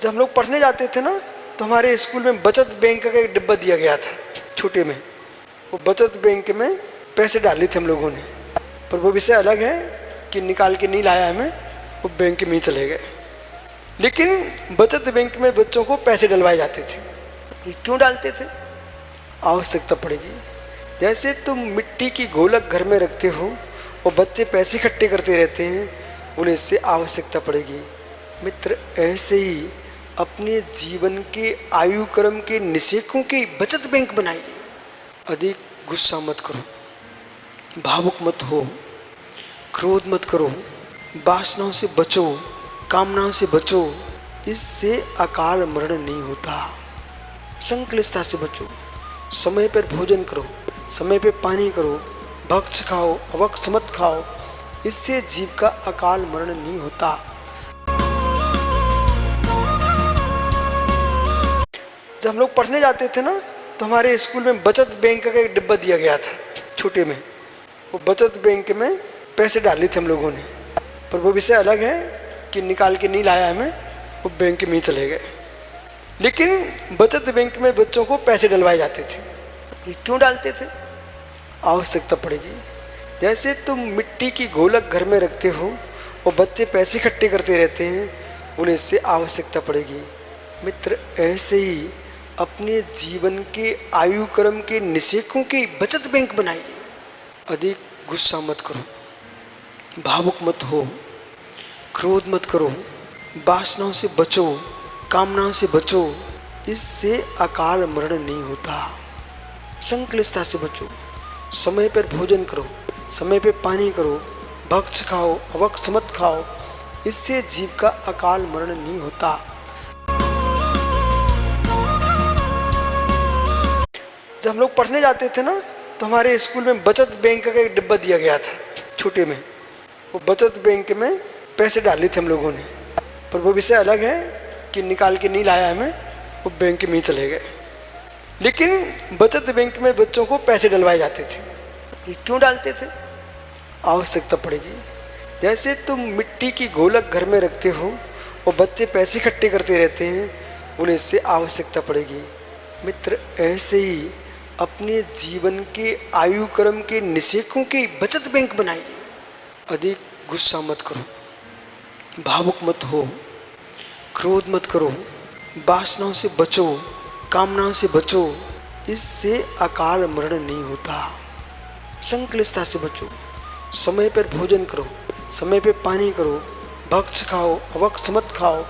जब हम लोग पढ़ने जाते थे ना, तो हमारे स्कूल में बचत बैंक का एक डिब्बा दिया गया था छोटे में। वो बचत बैंक में पैसे डाले थे हम लोगों ने, पर वो विषय अलग है कि निकाल के नहीं लाया हमें, वो बैंक में ही चले गए। लेकिन बचत बैंक में बच्चों को पैसे डलवाए जाते थे। ये क्यों डालते थे? आवश्यकता पड़ेगी। जैसे तुम मिट्टी की गोलक घर में रखते हो और बच्चे पैसे इकट्ठे करते रहते हैं, उन्हें इससे आवश्यकता पड़ेगी। मित्र, ऐसे ही अपने जीवन के आयु क्रम के निषेकों की बचत बैंक बनाइए। अधिक गुस्सा मत करो, भावुक मत हो, क्रोध मत करो, वासनाओं से बचो, कामनाओं से बचो। इससे अकाल मरण नहीं होता। संकलिष्ठता से बचो, समय पर भोजन करो, समय पर पानी करो, भक्ष खाओ, अभक्ष मत खाओ। इससे जीव का अकाल मरण नहीं होता। जब हम लोग पढ़ने जाते थे ना, तो हमारे स्कूल में बचत बैंक का एक डिब्बा दिया गया था छोटे में। वो बचत बैंक में पैसे डाले थे हम लोगों ने, पर वो विषय अलग है कि निकाल के नहीं लाया हमें, वो बैंक में ही चले गए। लेकिन बचत बैंक में बच्चों को पैसे डलवाए जाते थे। ये क्यों डालते थे? आवश्यकता पड़ेगी। जैसे तुम मिट्टी की गोलक घर में रखते हो और बच्चे पैसे इकट्ठे करते रहते हैं, उन्हें इससे आवश्यकता पड़ेगी। मित्र, ऐसे ही अपने जीवन के आयु क्रम के निषेकों की बचत बैंक बनाइए। अधिक गुस्सा मत करो, भावुक मत हो, क्रोध मत करो, वासनाओं से बचो, कामनाओं से बचो। इससे अकाल मरण नहीं होता। संकलिष्ठता से बचो, समय पर भोजन करो, समय पर पानी करो, भक्ष खाओ, अभक्ष मत खाओ। इससे जीव का अकाल मरण नहीं होता। जब हम लोग पढ़ने जाते थे ना, तो हमारे स्कूल में बचत बैंक का एक डिब्बा दिया गया था छोटे में। वो बचत बैंक में पैसे डाले थे हम लोगों ने, पर वो विषय अलग है कि निकाल के नहीं लाया हमें, वो बैंक में ही चले गए। लेकिन बचत बैंक में बच्चों को पैसे डलवाए जाते थे। ये क्यों डालते थे? आवश्यकता पड़ेगी। जैसे तुम मिट्टी की गोलक घर में रखते हो और बच्चे पैसे इकट्ठे करते रहते हैं, उन्हें इससे आवश्यकता पड़ेगी। मित्र, ऐसे ही अपने जीवन के आयु क्रम के निषेकों की बचत बैंक बनाइए। अधिक गुस्सा मत करो, भावुक मत हो, क्रोध मत करो, वासनाओं से बचो, कामनाओं से बचो। इससे अकाल मरण नहीं होता। संकलिष्ठता से बचो, समय पर भोजन करो, समय पर पानी करो, भक्ष खाओ, अभक्ष मत खाओ।